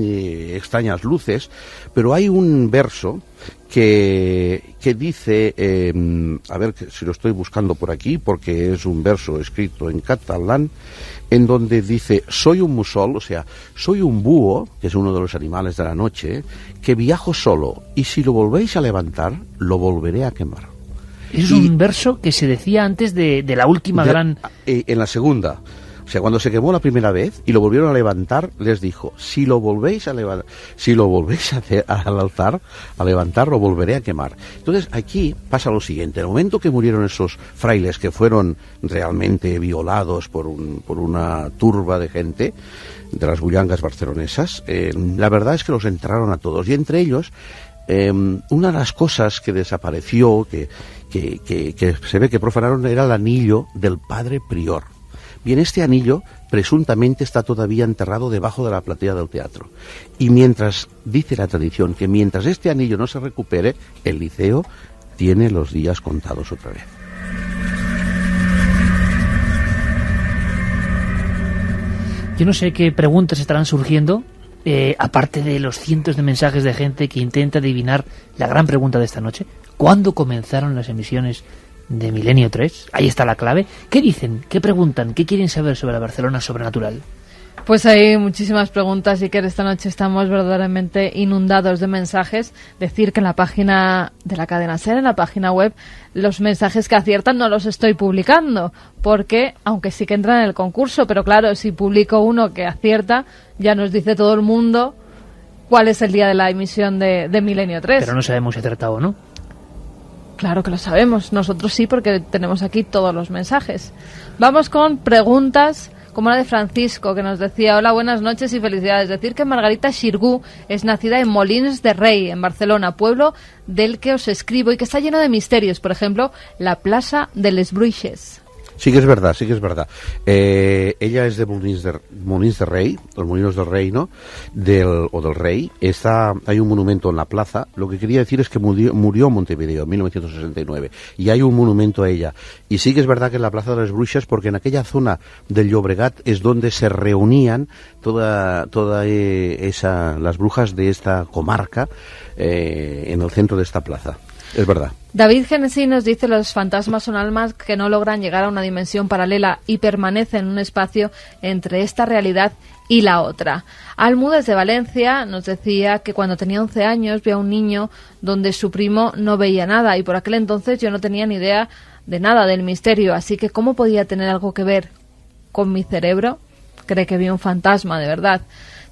extrañas luces, pero hay un verso que dice, a ver si lo estoy buscando por aquí, porque es un verso escrito en catalán, en donde dice: soy un mussol, o sea, soy un búho, que es uno de los animales de la noche, que viajo solo, y si lo volvéis a levantar, lo volveré a quemar. Es un verso que se decía antes de la última gran... En la segunda. O sea, cuando se quemó la primera vez y lo volvieron a levantar, les dijo: si lo volvéis a levantar, al altar, a levantar, lo volveré a quemar. Entonces aquí pasa lo siguiente: en el momento que murieron esos frailes que fueron realmente violados por una turba de gente de las bullangas barcelonesas, la verdad es que los enterraron a todos, y entre ellos una de las cosas que desapareció, que se ve que profanaron, era el anillo del padre prior. Bien, este anillo presuntamente está todavía enterrado debajo de la platea del teatro. Y dice la tradición que mientras este anillo no se recupere, el Liceo tiene los días contados otra vez. Yo no sé qué preguntas estarán surgiendo, aparte de los cientos de mensajes de gente que intenta adivinar la gran pregunta de esta noche: ¿cuándo comenzaron las emisiones de Milenio 3? Ahí está la clave. ¿Qué dicen? ¿Qué preguntan? ¿Qué quieren saber sobre la Barcelona sobrenatural? Pues hay muchísimas preguntas, y que esta noche estamos verdaderamente inundados de mensajes. Decir que en la página de la cadena SER, en la página web, los mensajes que aciertan no los estoy publicando, porque aunque sí que entran en el concurso, pero claro, si publico uno que acierta, ya nos dice todo el mundo cuál es el día de la emisión de Milenio 3. Pero no sabemos si ha acertado o no. Claro que lo sabemos, nosotros sí, porque tenemos aquí todos los mensajes. Vamos con preguntas como la de Francisco, que nos decía: hola, buenas noches y felicidades. Decir que Margarita Xirgu es nacida en Molins de Rei, en Barcelona, pueblo del que os escribo y que está lleno de misterios. Por ejemplo, la Plaza de les Bruixes. Sí que es verdad, sí que es verdad. Ella es de Molins de Rei, los Molinos del Rey, ¿no? Del Rey. Hay un monumento en la plaza. Lo que quería decir es que murió en Montevideo en 1969 y hay un monumento a ella. Y sí que es verdad que en la Plaza de las Bruixes, porque en aquella zona del Llobregat es donde se reunían las brujas de esta comarca en el centro de esta plaza. Es verdad. David Genesí nos dice: los fantasmas son almas que no logran llegar a una dimensión paralela y permanecen en un espacio entre esta realidad y la otra. Almudes de Valencia nos decía que cuando tenía 11 años vio a un niño donde su primo no veía nada, y por aquel entonces yo no tenía ni idea de nada del misterio, así que ¿cómo podía tener algo que ver con mi cerebro? Cree que vio un fantasma de verdad.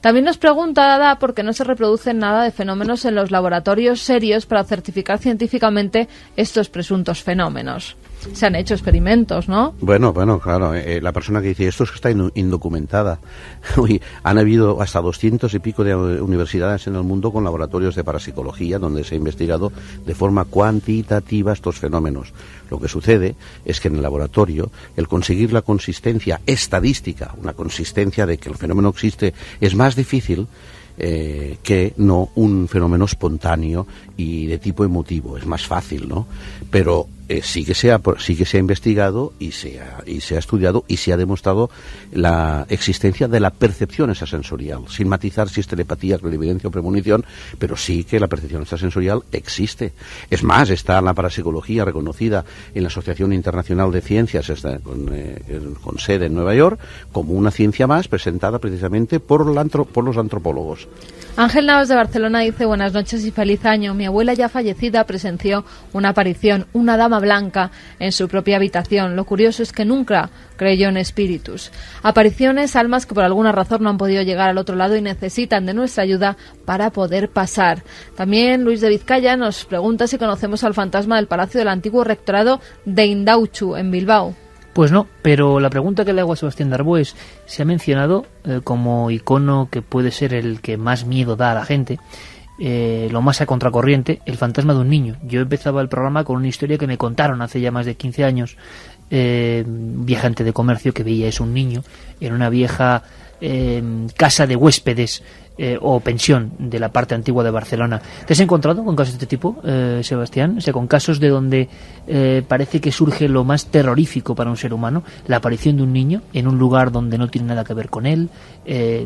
También nos pregunta Ada por qué no se reproducen nada de fenómenos en los laboratorios serios para certificar científicamente estos presuntos fenómenos. Se han hecho experimentos, ¿no? Bueno, claro. La persona que dice esto es que está indocumentada. Uy, han habido hasta 200 y pico de universidades en el mundo con laboratorios de parapsicología donde se ha investigado de forma cuantitativa estos fenómenos. Lo que sucede es que en el laboratorio el conseguir la consistencia estadística, una consistencia de que el fenómeno existe, es más difícil que no un fenómeno espontáneo y de tipo emotivo. Es más fácil, ¿no? Pero sí que se ha investigado y se ha estudiado y se ha demostrado la existencia de la percepción extrasensorial, sin matizar si es telepatía, clarividencia o premonición, pero sí que la percepción extrasensorial existe. Es más, está la parapsicología reconocida en la Asociación Internacional de Ciencias, con sede en Nueva York, como una ciencia más presentada precisamente por los antropólogos. Ángel Navas de Barcelona dice: buenas noches y feliz año. Mi abuela ya fallecida presenció una aparición, una dama blanca, en su propia habitación. Lo curioso es que nunca creyó en espíritus. Apariciones, almas que por alguna razón no han podido llegar al otro lado y necesitan de nuestra ayuda para poder pasar. También Luis de Vizcaya nos pregunta si conocemos al fantasma del Palacio del Antiguo Rectorado de Indautxu, en Bilbao. Pues no, pero la pregunta que le hago a Sebastián Darbo es: se ha mencionado como icono que puede ser el que más miedo da a la gente, lo más a contracorriente, el fantasma de un niño. Yo empezaba el programa con una historia que me contaron hace ya más de 15 años, un viajante de comercio que veía un niño en una vieja casa de huéspedes o pensión de la parte antigua de Barcelona. ¿Te has encontrado con casos de este tipo, Sebastián? O sea, con casos de donde parece que surge lo más terrorífico para un ser humano, la aparición de un niño en un lugar donde no tiene nada que ver con él,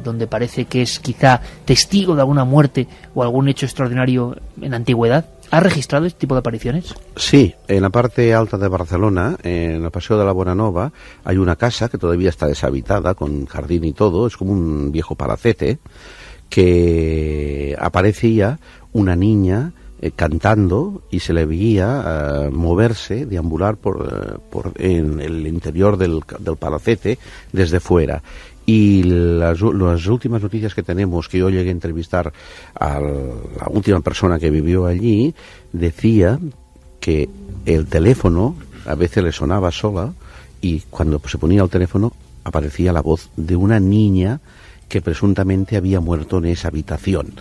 donde parece que es quizá testigo de alguna muerte o algún hecho extraordinario en la antigüedad. ¿Has registrado este tipo de apariciones? Sí, en la parte alta de Barcelona, en el Paseo de la Bonanova, hay una casa que todavía está deshabitada, con jardín y todo, es como un viejo palacete, que aparecía una niña cantando y se le veía moverse, deambular en el interior del palacete desde fuera. Y las últimas noticias que tenemos, que yo llegué a entrevistar a la última persona que vivió allí, decía que el teléfono a veces le sonaba sola y cuando se ponía el teléfono aparecía la voz de una niña que presuntamente había muerto en esa habitación.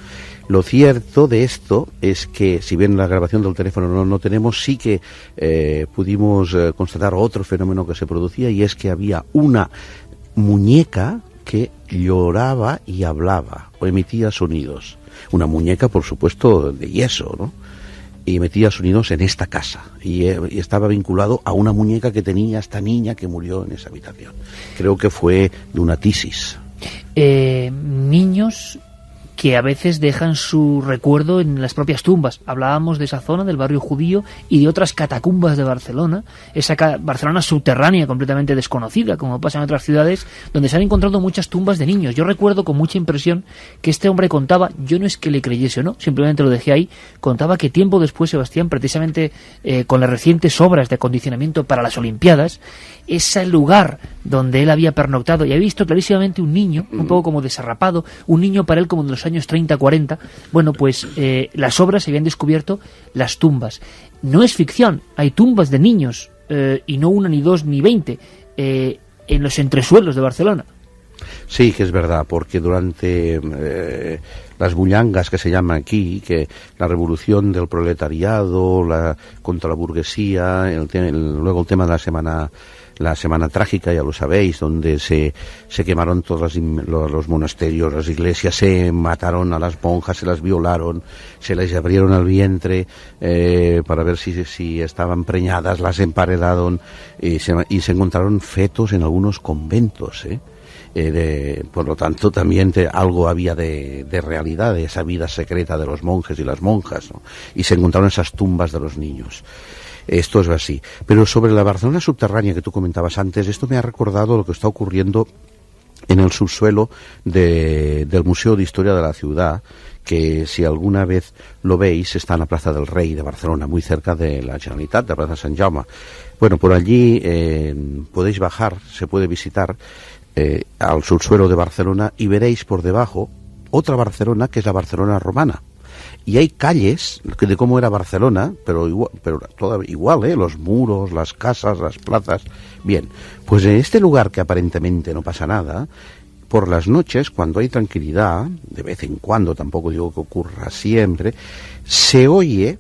Lo cierto de esto es que, si bien la grabación del teléfono no tenemos, sí que pudimos constatar otro fenómeno que se producía, y es que había una muñeca que lloraba y hablaba o emitía sonidos. Una muñeca, por supuesto, de yeso, ¿no? Y emitía sonidos en esta casa. Y estaba vinculado a una muñeca que tenía esta niña que murió en esa habitación. Creo que fue de una tisis. Niños que a veces dejan su recuerdo en las propias tumbas. Hablábamos de esa zona del barrio judío y de otras catacumbas de Barcelona, esa Barcelona subterránea completamente desconocida, como pasa en otras ciudades, donde se han encontrado muchas tumbas de niños. Yo recuerdo con mucha impresión que este hombre contaba, yo no es que le creyese o no, simplemente lo dejé ahí, contaba que tiempo después, Sebastián, precisamente con las recientes obras de acondicionamiento para las Olimpiadas, ese lugar donde él había pernoctado y había visto clarísimamente un niño, un poco como desarrapado, un niño para él como de los años 30-40, bueno, pues las obras habían descubierto las tumbas. No es ficción, hay tumbas de niños, y no una, ni dos, ni 20, en los entresuelos de Barcelona. Sí, que es verdad, porque durante las bullangas que se llama aquí, que la revolución del proletariado, contra la burguesía, luego el tema de la semana trágica, ya lo sabéis, donde se quemaron todos los monasterios, las iglesias, se mataron a las monjas, se las violaron, se les abrieron el vientre para ver si estaban preñadas, las emparedaron y se encontraron fetos en algunos conventos, por lo tanto también algo había de realidad de esa vida secreta de los monjes y las monjas, ¿no? Y se encontraron esas tumbas de los niños. Esto es así. Pero sobre la Barcelona subterránea que tú comentabas antes, esto me ha recordado lo que está ocurriendo en el subsuelo del Museo de Historia de la Ciudad, que si alguna vez lo veis está en la Plaza del Rey de Barcelona, muy cerca de la Generalitat, de la Plaza Sant Jaume. Bueno, por allí podéis bajar, se puede visitar al subsuelo de Barcelona y veréis por debajo otra Barcelona que es la Barcelona romana. Y hay calles de cómo era Barcelona, pero igual, los muros, las casas, las plazas. Bien, pues en este lugar que aparentemente no pasa nada, por las noches, cuando hay tranquilidad, de vez en cuando, tampoco digo que ocurra siempre, se oye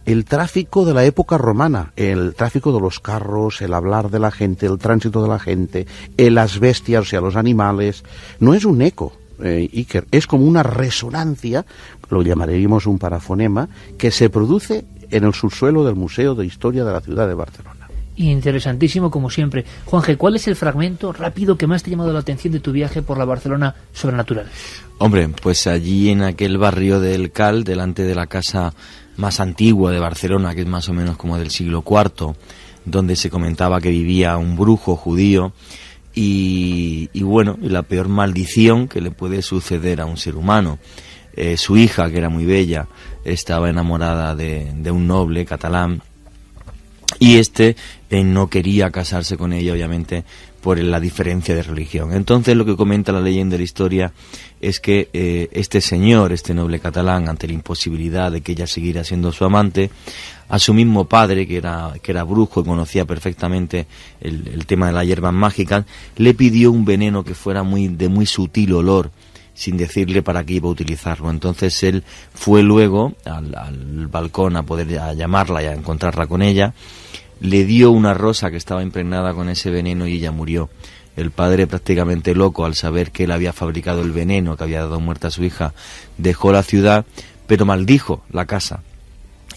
el tráfico de la época romana, el tráfico de los carros, el hablar de la gente, el tránsito de la gente, las bestias, o sea, los animales. No es un eco, Iker, es como una resonancia, lo llamaríamos un parafonema, que se produce en el subsuelo del Museo de Historia de la Ciudad de Barcelona. Interesantísimo como siempre. Juanje, ¿cuál es el fragmento rápido que más te ha llamado la atención de tu viaje por la Barcelona sobrenatural? Hombre, pues allí en aquel barrio del Cal, delante de la casa más antigua de Barcelona, que es más o menos como del siglo IV, donde se comentaba que vivía un brujo judío y bueno, la peor maldición que le puede suceder a un ser humano. Su hija, que era muy bella, estaba enamorada de un noble catalán y no quería casarse con ella, obviamente, por la diferencia de religión. Entonces lo que comenta la leyenda de la historia es que este señor, este noble catalán, ante la imposibilidad de que ella siguiera siendo su amante, a su mismo padre, que era brujo y conocía perfectamente el tema de las hierbas mágicas, le pidió un veneno que fuera de muy sutil olor, sin decirle para qué iba a utilizarlo. Entonces él fue luego al balcón a llamarla y a encontrarla con ella, le dio una rosa que estaba impregnada con ese veneno y ella murió. El padre, prácticamente loco al saber que él había fabricado el veneno que había dado muerte a su hija, dejó la ciudad, pero maldijo la casa.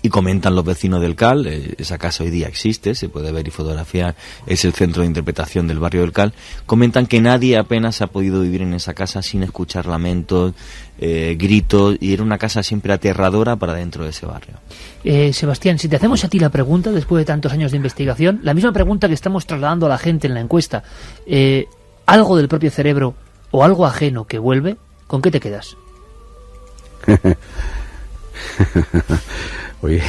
Y comentan los vecinos del Cal, esa casa hoy día existe, se puede ver y fotografiar, es el centro de interpretación del barrio del Cal, comentan que nadie apenas ha podido vivir en esa casa sin escuchar lamentos, gritos, y era una casa siempre aterradora para dentro de ese barrio. Sebastián, si te hacemos a ti la pregunta, después de tantos años de investigación, la misma pregunta que estamos trasladando a la gente en la encuesta, algo del propio cerebro o algo ajeno que vuelve, ¿con qué te quedas? Oye,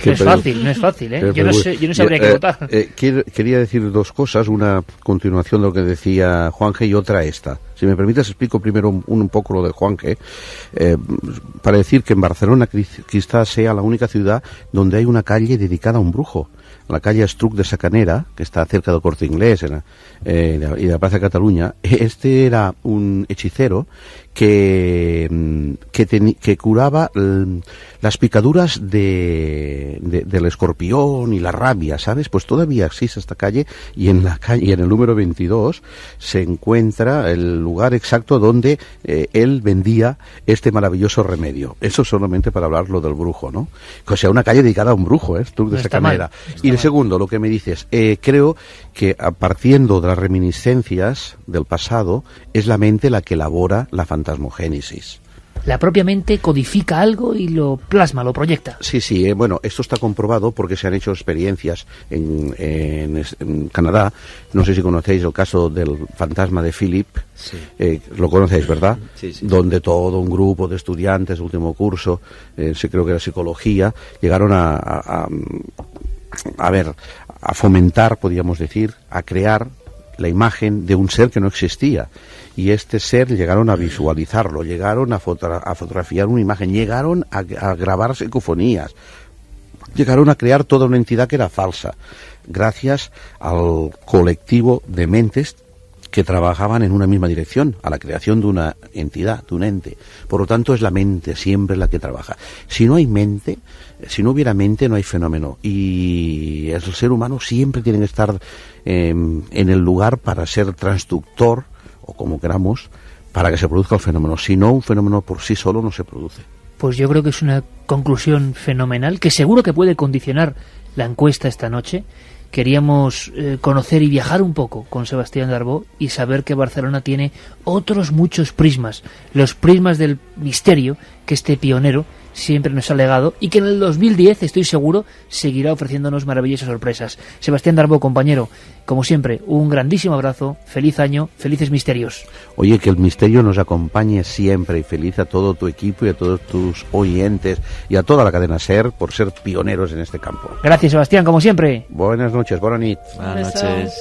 no es fácil, ¿eh? Yo no sabría qué votar. Quería decir dos cosas, una continuación de lo que decía Juanje y otra esta. Si me permites, explico primero un poco lo de Juanje, para decir que en Barcelona quizás sea la única ciudad donde hay una calle dedicada a un brujo. La calle Estruc de Sacanera, que está cerca del Corte Inglés y de la Plaza de Cataluña. Este era un hechicero que curaba las picaduras del escorpión y la rabia, ¿sabes? Pues todavía existe esta calle y en el número 22 se encuentra el lugar exacto donde él vendía este maravilloso remedio. Eso solamente para hablar lo del brujo, ¿no? O sea, una calle dedicada a un brujo, Estruc de Sacanera. Y el segundo, lo que me dices, creo que partiendo de las reminiscencias del pasado, es la mente la que elabora la fantasmogénesis. La propia mente codifica algo y lo plasma, lo proyecta. Sí, bueno, esto está comprobado porque se han hecho experiencias en Canadá. No sé si conocéis el caso del fantasma de Philip. Sí. Lo conocéis, ¿verdad? Sí. Donde todo un grupo de estudiantes de último curso, creo que era psicología, llegaron a fomentar, podríamos decir, a crear la imagen de un ser que no existía. Y este ser llegaron a visualizarlo, llegaron a fotografiar una imagen, llegaron a grabar psicofonías, llegaron a crear toda una entidad que era falsa, gracias al colectivo de mentes que trabajaban en una misma dirección, a la creación de una entidad, de un ente. Por lo tanto, es la mente siempre la que trabaja. Si no hay mente, si no hubiera mente, no hay fenómeno. Y el ser humano siempre tiene que estar en el lugar para ser transductor, o como queramos, para que se produzca el fenómeno. Si no, un fenómeno por sí solo no se produce. Pues yo creo que es una conclusión fenomenal, que seguro que puede condicionar la encuesta esta noche. Queríamos conocer y viajar un poco con Sebastián Darboux y saber que Barcelona tiene otros muchos prismas, los prismas del misterio que este pionero siempre nos ha legado y que en el 2010, estoy seguro, seguirá ofreciéndonos maravillosas sorpresas. Sebastián Darboux, compañero, como siempre, un grandísimo abrazo, feliz año, felices misterios. Oye, que el misterio nos acompañe siempre y feliz a todo tu equipo y a todos tus oyentes y a toda la cadena SER por ser pioneros en este campo. Gracias, Sebastián, como siempre. Buenas noches, buenas nit. Buenas noches.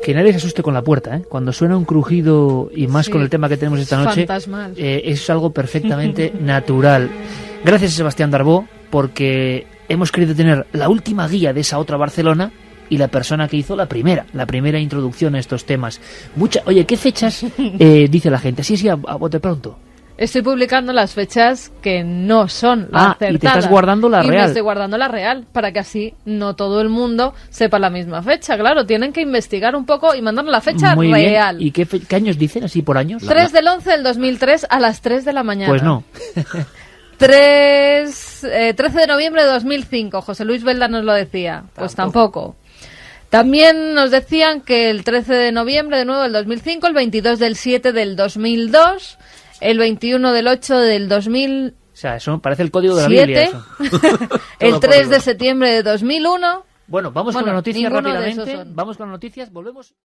Que nadie se asuste con la puerta, ¿eh? Cuando suena un crujido, y más con el tema que tenemos esta noche, es algo perfectamente natural. Gracias a Sebastián Darboux, porque hemos querido tener la última guía de esa otra Barcelona y la persona que hizo la primera introducción a estos temas. Oye, ¿qué fechas dice la gente? Sí, a bote pronto. Estoy publicando las fechas que no son las acertadas. Y te estás guardando la real. Me estoy guardando la real, para que así no todo el mundo sepa la misma fecha. Claro, tienen que investigar un poco y mandarnos la fecha muy real. Bien. ¿Y qué años dicen, así por años? 3 del 11 del 2003 a las 3 de la mañana. Pues no. 13 de noviembre de 2005, José Luis Belda nos lo decía. Pues tampoco. También nos decían que el 13 de noviembre de nuevo del 2005, el 22 del 7 del 2002... el 21 del 8 del 2000... O sea, eso parece el código de la Biblia, eso. El 3 de septiembre de 2001... Bueno, vamos con las noticias rápidamente. Vamos con las noticias, volvemos...